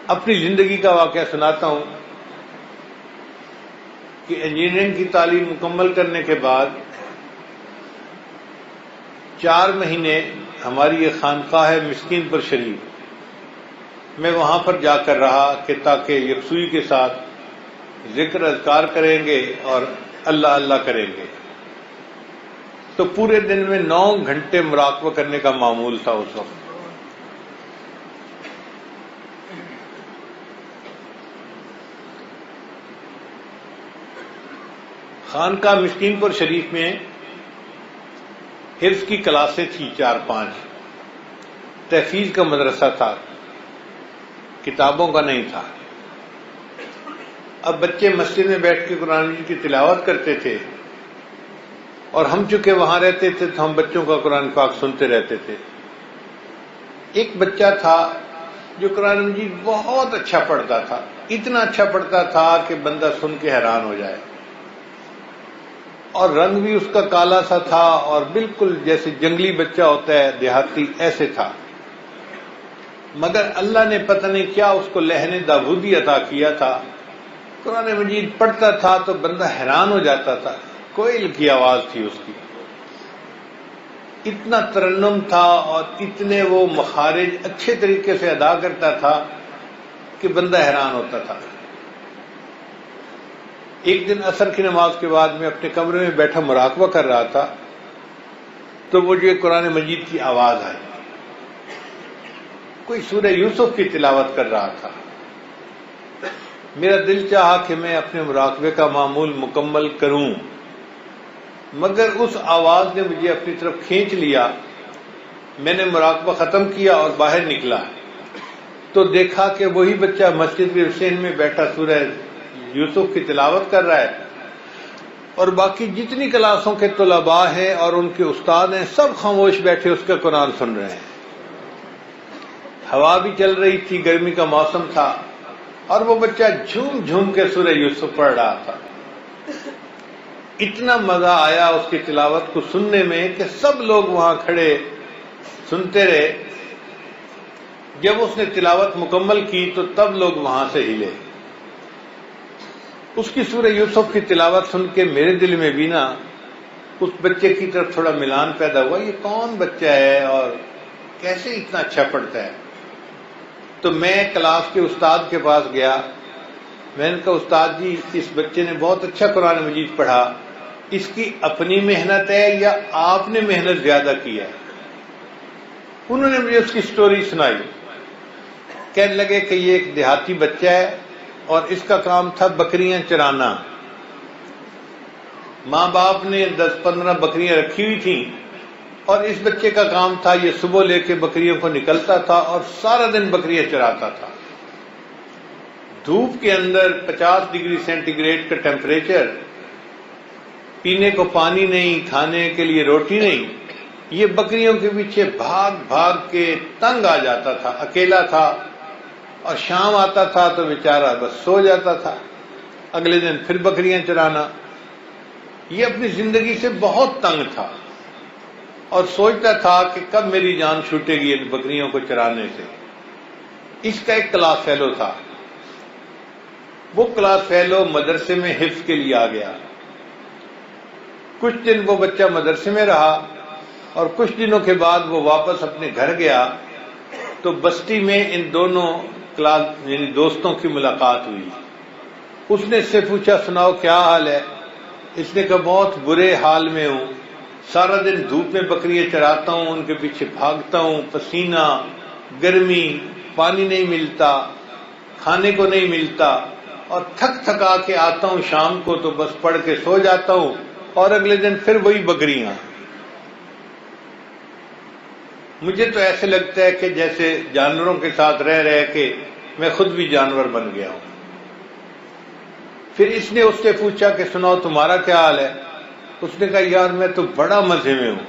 اپنی زندگی کا واقعہ سناتا ہوں کہ انجینئرنگ کی تعلیم مکمل کرنے کے بعد 4 مہینے ہماری یہ خانقاہ ہے مسکین پر شریف، میں وہاں پر جا کر رہا کہ تاکہ یکسوئی کے ساتھ ذکر اذکار کریں گے اور اللہ اللہ کریں گے. تو پورے دن میں 9 گھنٹے مراقبہ کرنے کا معمول تھا اس وقت. خانقاہ مسکین پور شریف میں حفظ کی کلاسیں تھیں 4-5، تحفیظ کا مدرسہ تھا، کتابوں کا نہیں تھا. اب بچے مسجد میں بیٹھ کے قرآن مجید کی تلاوت کرتے تھے اور ہم چونکہ وہاں رہتے تھے تو ہم بچوں کا قرآن پاک سنتے رہتے تھے. ایک بچہ تھا جو قرآن مجید بہت اچھا پڑھتا تھا، اتنا اچھا پڑھتا تھا کہ بندہ سن کے حیران ہو جائے، اور رنگ بھی اس کا کالا سا تھا اور بالکل جیسے جنگلی بچہ ہوتا ہے دیہاتی ایسے تھا. مگر اللہ نے پتہ نہیں کیا اس کو لہن داودی عطا کیا تھا. قرآن مجید پڑھتا تھا تو بندہ حیران ہو جاتا تھا. کوئل کی آواز تھی اس کی، اتنا ترنم تھا اور اتنے وہ مخارج اچھے طریقے سے ادا کرتا تھا کہ بندہ حیران ہوتا تھا. ایک دن عصر کی نماز کے بعد میں اپنے کمرے میں بیٹھا مراقبہ کر رہا تھا تو مجھے قرآن مجید کی آواز آئی. کوئی سورہ یوسف کی تلاوت کر رہا تھا. میرا دل چاہا کہ میں اپنے مراقبے کا معمول مکمل کروں، مگر اس آواز نے مجھے اپنی طرف کھینچ لیا. میں نے مراقبہ ختم کیا اور باہر نکلا تو دیکھا کہ وہی بچہ مسجد کے حسین میں بیٹھا سورہ یوسف کی تلاوت کر رہا ہے، اور باقی جتنی کلاسوں کے طلباء ہیں اور ان کے استاد ہیں سب خاموش بیٹھے اس کا قرآن سن رہے ہیں. ہوا بھی چل رہی تھی، گرمی کا موسم تھا، اور وہ بچہ جھوم جھوم کے سورہ یوسف پڑھ رہا تھا. اتنا مزہ آیا اس کی تلاوت کو سننے میں کہ سب لوگ وہاں کھڑے سنتے رہے. جب اس نے تلاوت مکمل کی تو تب لوگ وہاں سے ہلے. اس کی سورہ یوسف کی تلاوت سن کے میرے دل میں بھی نا اس بچے کی طرف تھوڑا ملان پیدا ہوا. یہ کون بچہ ہے اور کیسے اتنا اچھا پڑھتا ہے؟ تو میں کلاس کے استاد کے پاس گیا. میں نے کہا استاد جی اس بچے نے بہت اچھا قرآن مجید پڑھا، اس کی اپنی محنت ہے یا آپ نے محنت زیادہ کی ہے؟ انہوں نے مجھے اس کی سٹوری سنائی. کہنے لگے کہ یہ ایک دیہاتی بچہ ہے اور اس کا کام تھا بکریاں چرانا. ماں باپ نے 10-15 بکریاں رکھی ہوئی تھیں اور اس بچے کا کام تھا یہ صبح لے کے بکریوں کو نکلتا تھا اور سارا دن بکریاں چراتا تھا. دھوپ کے اندر 50 ڈگری سینٹی گریڈ کا ٹیمپریچر، پینے کو پانی نہیں، کھانے کے لیے روٹی نہیں. یہ بکریوں کے پیچھے بھاگ بھاگ کے تنگ آ جاتا تھا، اکیلا تھا، اور شام آتا تھا تو بیچارہ بس سو جاتا تھا. اگلے دن پھر بکریاں چرانا. یہ اپنی زندگی سے بہت تنگ تھا اور سوچتا تھا کہ کب میری جان چھوٹے گی ان بکریوں کو چرانے سے. اس کا ایک کلاس فیلو تھا. وہ کلاس فیلو مدرسے میں حفظ کے لیے آ گیا. کچھ دن وہ بچہ مدرسے میں رہا اور کچھ دنوں کے بعد وہ واپس اپنے گھر گیا تو بستی میں ان دونوں کلاس یعنی دوستوں کی ملاقات ہوئی. اس نے اس سے پوچھا سناؤ کیا حال ہے؟ اس نے کہا بہت برے حال میں ہوں، سارا دن دھوپ میں بکریاں چراتا ہوں، ان کے پیچھے بھاگتا ہوں، پسینہ، گرمی، پانی نہیں ملتا، کھانے کو نہیں ملتا، اور تھک تھکا کے آتا ہوں شام کو تو بس پڑھ کے سو جاتا ہوں اور اگلے دن پھر وہی بکریاں. مجھے تو ایسے لگتا ہے کہ جیسے جانوروں کے ساتھ رہ رہ کے میں خود بھی جانور بن گیا ہوں. پھر اس نے اس سے پوچھا کہ سناؤ تمہارا کیا حال ہے؟ اس نے کہا یار میں تو بڑا مزے میں ہوں،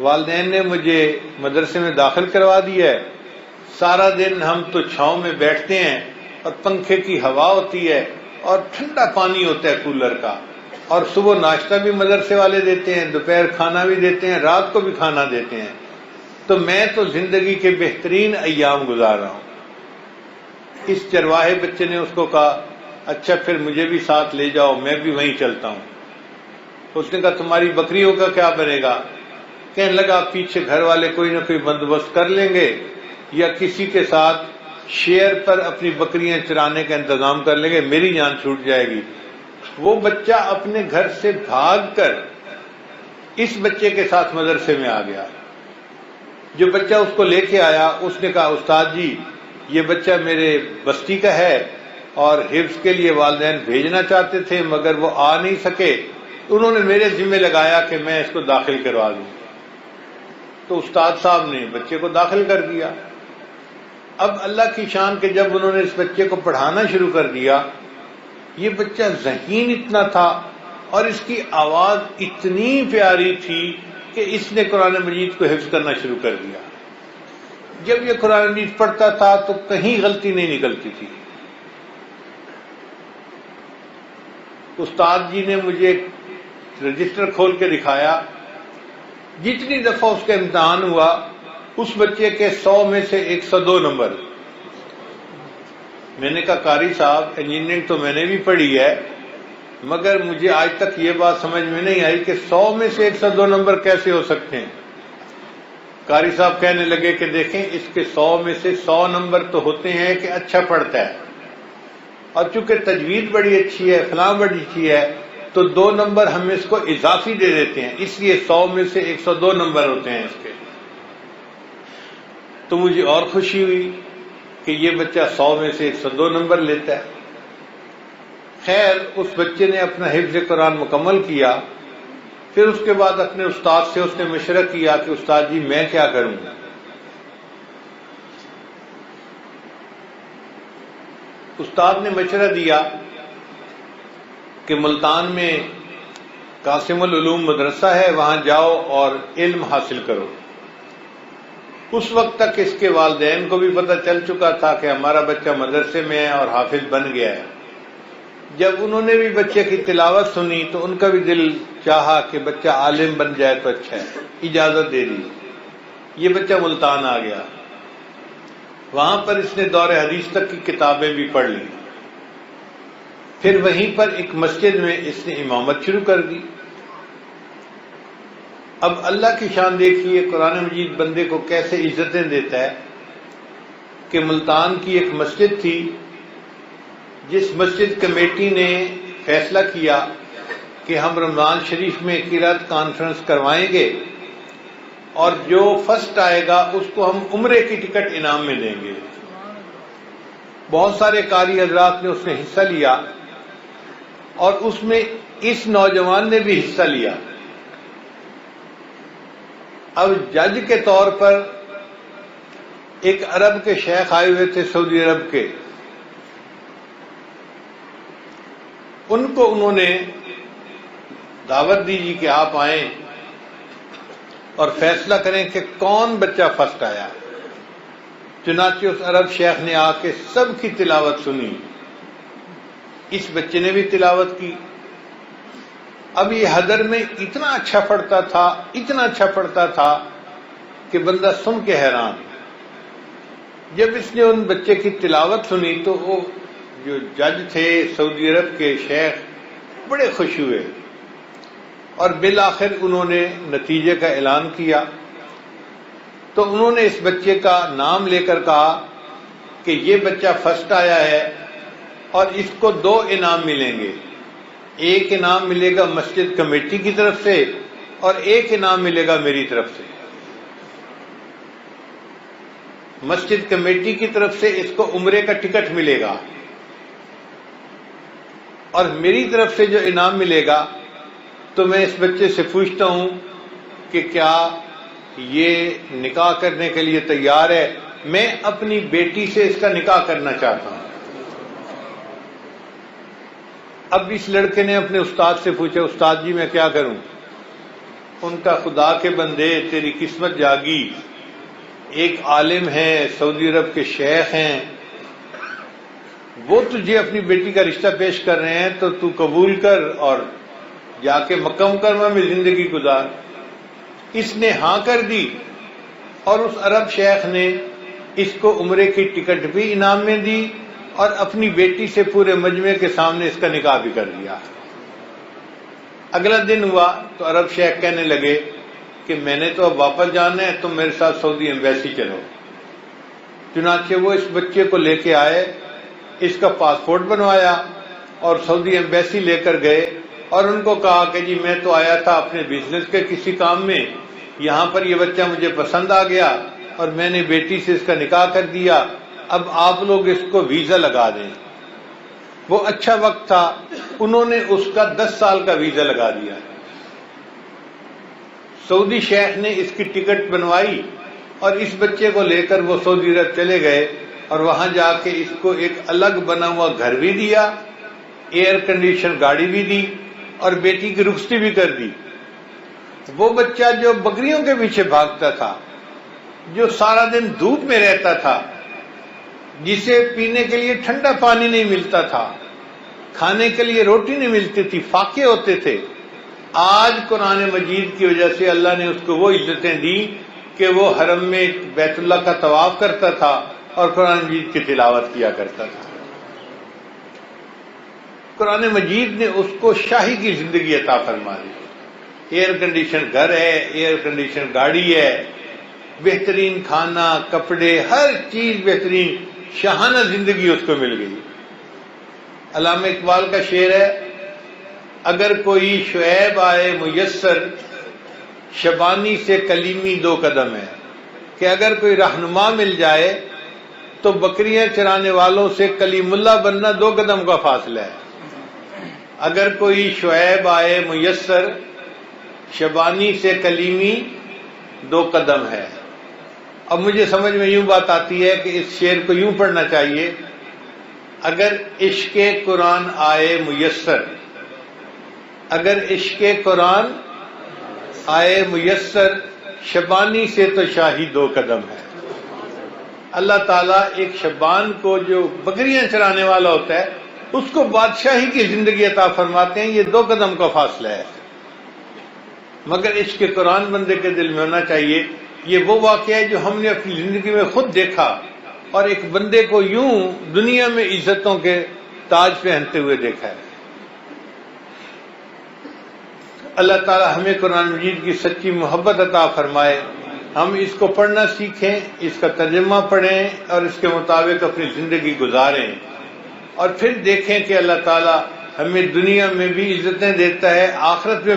والدین نے مجھے مدرسے میں داخل کروا دیا ہے، سارا دن ہم تو چھاؤں میں بیٹھتے ہیں اور پنکھے کی ہوا ہوتی ہے اور ٹھنڈا پانی ہوتا ہے کولر کا، اور صبح ناشتہ بھی مدرسے والے دیتے ہیں، دوپہر کھانا بھی دیتے ہیں، رات کو بھی کھانا دیتے ہیں، تو میں تو زندگی کے بہترین ایام گزار رہا ہوں. اس چرواہے بچے نے اس کو کہا اچھا پھر مجھے بھی ساتھ لے جاؤ، میں بھی وہیں چلتا ہوں۔ اس نے کہا تمہاری بکریوں کا کیا بنے گا؟ کہنے لگا پیچھے گھر والے کوئی نہ کوئی بندوبست کر لیں گے یا کسی کے ساتھ شیئر پر اپنی بکریاں چرانے کا انتظام کر لیں گے، میری جان چھوٹ جائے گی۔ وہ بچہ اپنے گھر سے بھاگ کر اس بچے کے ساتھ مدرسے میں آ گیا۔ جو بچہ اس کو لے کے آیا اس نے کہا استاد جی یہ بچہ میرے بستی کا ہے اور حفظ کے لیے والدین بھیجنا چاہتے تھے مگر وہ آ نہیں سکے، انہوں نے میرے ذمہ لگایا کہ میں اس کو داخل کروا دوں۔ تو استاد صاحب نے بچے کو داخل کر دیا۔ اب اللہ کی شان کہ جب انہوں نے اس بچے کو پڑھانا شروع کر دیا، یہ بچہ ذہین اتنا تھا اور اس کی آواز اتنی پیاری تھی کہ اس نے قرآن مجید کو حفظ کرنا شروع کر دیا۔ جب یہ قرآن مجید پڑھتا تھا تو کہیں غلطی نہیں نکلتی تھی۔ استاد جی نے مجھے رجسٹر کھول کے دکھایا، جتنی دفعہ اس کا امتحان ہوا اس بچے کے 100 میں سے 102 نمبر۔ میں نے کہا قاری صاحب انجینئرنگ تو میں نے بھی پڑھی ہے مگر مجھے آج تک یہ بات سمجھ میں نہیں آئی کہ 100 میں سے 102 نمبر کیسے ہو سکتے ہیں۔ قاری صاحب کہنے لگے کہ دیکھیں اس کے 100 میں سے 100 نمبر تو ہوتے ہیں کہ اچھا پڑھتا ہے، اور چونکہ تجوید بڑی اچھی ہے فلاں بڑی اچھی ہے تو 2 نمبر ہم اس کو اضافی دے دیتے ہیں، اس لیے 100 میں سے 102 نمبر ہوتے ہیں اس کے۔ تو مجھے اور خوشی ہوئی کہ یہ بچہ 100 میں سے 102 نمبر لیتا ہے۔ خیر اس بچے نے اپنا حفظ قرآن مکمل کیا، پھر اس کے بعد اپنے استاد سے اس نے مشورہ کیا کہ استاد جی میں کیا کروں۔ استاد نے مشورہ دیا کہ ملتان میں قاسم العلوم مدرسہ ہے، وہاں جاؤ اور علم حاصل کرو۔ اس وقت تک اس کے والدین کو بھی پتہ چل چکا تھا کہ ہمارا بچہ مدرسے میں ہے اور حافظ بن گیا ہے۔ جب انہوں نے بھی بچے کی تلاوت سنی تو ان کا بھی دل چاہا کہ بچہ عالم بن جائے تو اچھا ہے، اجازت دے دی۔ یہ بچہ ملتان آ گیا، وہاں پر اس نے دور حدیث تک کی کتابیں بھی پڑھ لی، پھر وہیں پر ایک مسجد میں اس نے امامت شروع کر دی۔ اب اللہ کی شان دیکھیے قرآن مجید بندے کو کیسے عزتیں دیتا ہے کہ ملتان کی ایک مسجد تھی جس مسجد کمیٹی نے فیصلہ کیا کہ ہم رمضان شریف میں قرات کانفرنس کروائیں گے اور جو فرسٹ آئے گا اس کو ہم عمرے کی ٹکٹ انعام میں دیں گے۔ بہت سارے قاری حضرات نے اس میں حصہ لیا اور اس میں اس نوجوان نے بھی حصہ لیا۔ اب جج کے طور پر ایک عرب کے شیخ آئے ہوئے تھے، سعودی عرب کے، ان کو انہوں نے دعوت دی کہ آپ آئیں اور فیصلہ کریں کہ کون بچہ فرسٹ آیا۔ چنانچہ اس عرب شیخ نے آ کے سب کی تلاوت سنی، اس بچے نے بھی تلاوت کی۔ اب یہ حضر میں اتنا اچھا پڑھتا تھا، اتنا اچھا پڑھتا تھا کہ بندہ سن کے حیران۔ جب اس نے ان بچے کی تلاوت سنی تو وہ جو جج تھے سعودی عرب کے شیخ بڑے خوش ہوئے اور بالآخر انہوں نے نتیجے کا اعلان کیا۔ تو انہوں نے اس بچے کا نام لے کر کہا کہ یہ بچہ فرسٹ آیا ہے اور اس کو 2 انعام ملیں گے، ایک انعام ملے گا مسجد کمیٹی کی طرف سے اور ایک انعام ملے گا میری طرف سے۔ مسجد کمیٹی کی طرف سے اس کو عمرے کا ٹکٹ ملے گا اور میری طرف سے جو انعام ملے گا تو میں اس بچے سے پوچھتا ہوں کہ کیا یہ نکاح کرنے کے لیے تیار ہے؟ میں اپنی بیٹی سے اس کا نکاح کرنا چاہتا ہوں۔ اب اس لڑکے نے اپنے استاد سے پوچھا استاد جی میں کیا کروں؟ ان کا خدا کے بندے تیری قسمت جاگی، ایک عالم ہے سعودی عرب کے شیخ ہیں، وہ تجھے اپنی بیٹی کا رشتہ پیش کر رہے ہیں تو تو قبول کر اور جا کے مکہ مکرمہ میں زندگی گزار۔ اس نے ہاں کر دی اور اس عرب شیخ نے اس کو عمرے کی ٹکٹ بھی انعام میں دی اور اپنی بیٹی سے پورے مجمع کے سامنے اس کا نکاح بھی کر دیا۔ اگلا دن ہوا تو عرب شیخ کہنے لگے کہ میں نے تو اب واپس جانا ہے، تم میرے ساتھ سعودی ایمبیسی چلو۔ چنانچہ وہ اس بچے کو لے کے آئے، اس کا پاسپورٹ بنوایا اور سعودی ایمبیسی لے کر گئے اور ان کو کہا کہ جی میں تو آیا تھا اپنے بزنس کے کسی کام میں، یہاں پر یہ بچہ مجھے پسند آ گیا اور میں نے بیٹی سے اس کا نکاح کر دیا، اب آپ لوگ اس کو ویزا لگا دیں۔ وہ اچھا وقت تھا، انہوں نے اس کا 10 سال کا ویزا لگا دیا۔ سعودی شیخ نے اس کی ٹکٹ بنوائی اور اس بچے کو لے کر وہ سعودی عرب چلے گئے اور وہاں جا کے اس کو ایک الگ بنا ہوا گھر بھی دیا، ایئر کنڈیشن گاڑی بھی دی اور بیٹی کی رخصتی بھی کر دی۔ وہ بچہ جو بکریوں کے پیچھے بھاگتا تھا، جو سارا دن دھوپ میں رہتا تھا، جسے پینے کے لیے ٹھنڈا پانی نہیں ملتا تھا، کھانے کے لیے روٹی نہیں ملتی تھی، فاقے ہوتے تھے، آج قرآن مجید کی وجہ سے اللہ نے اس کو وہ عزتیں دی کہ وہ حرم میں بیت اللہ کا طواف کرتا تھا اور قرآن مجید کی تلاوت کیا کرتا تھا۔ قرآن مجید نے اس کو شاہی کی زندگی عطا فرما دی۔ ایئر کنڈیشن گھر ہے، ایئر کنڈیشن گاڑی ہے، بہترین کھانا، کپڑے، ہر چیز بہترین، شاہانہ زندگی اس کو مل گئی۔ علامہ اقبال کا شعر ہے، اگر کوئی شعیب آئے میسر، شبانی سے کلیمی 2 قدم ہے، کہ اگر کوئی رہنما مل جائے تو بکریاں چرانے والوں سے کلیم اللہ بننا 2 قدم کا فاصلہ ہے۔ اگر کوئی شعیب آئے میسر، شبانی سے کلیمی 2 قدم ہے۔ اب مجھے سمجھ میں یوں بات آتی ہے کہ اس شعر کو یوں پڑھنا چاہیے، اگر عشق قرآن آئے میسر، اگر عشق قرآن آئے میسر، شبانی سے تو شاہی 2 قدم ہے۔ اللہ تعالیٰ ایک شبان کو جو بکریاں چرانے والا ہوتا ہے اس کو بادشاہی کی زندگی عطا فرماتے ہیں، یہ 2 قدم کا فاصلہ ہے۔ مگر عشق قرآن بندے کے دل میں ہونا چاہیے۔ یہ وہ واقعہ ہے جو ہم نے اپنی زندگی میں خود دیکھا اور ایک بندے کو یوں دنیا میں عزتوں کے تاج پہنتے ہوئے دیکھا ہے۔ اللہ تعالی ہمیں قرآن مجید کی سچی محبت عطا فرمائے، ہم اس کو پڑھنا سیکھیں، اس کا ترجمہ پڑھیں اور اس کے مطابق اپنی زندگی گزاریں، اور پھر دیکھیں کہ اللہ تعالی ہمیں دنیا میں بھی عزتیں دیتا ہے، آخرت میں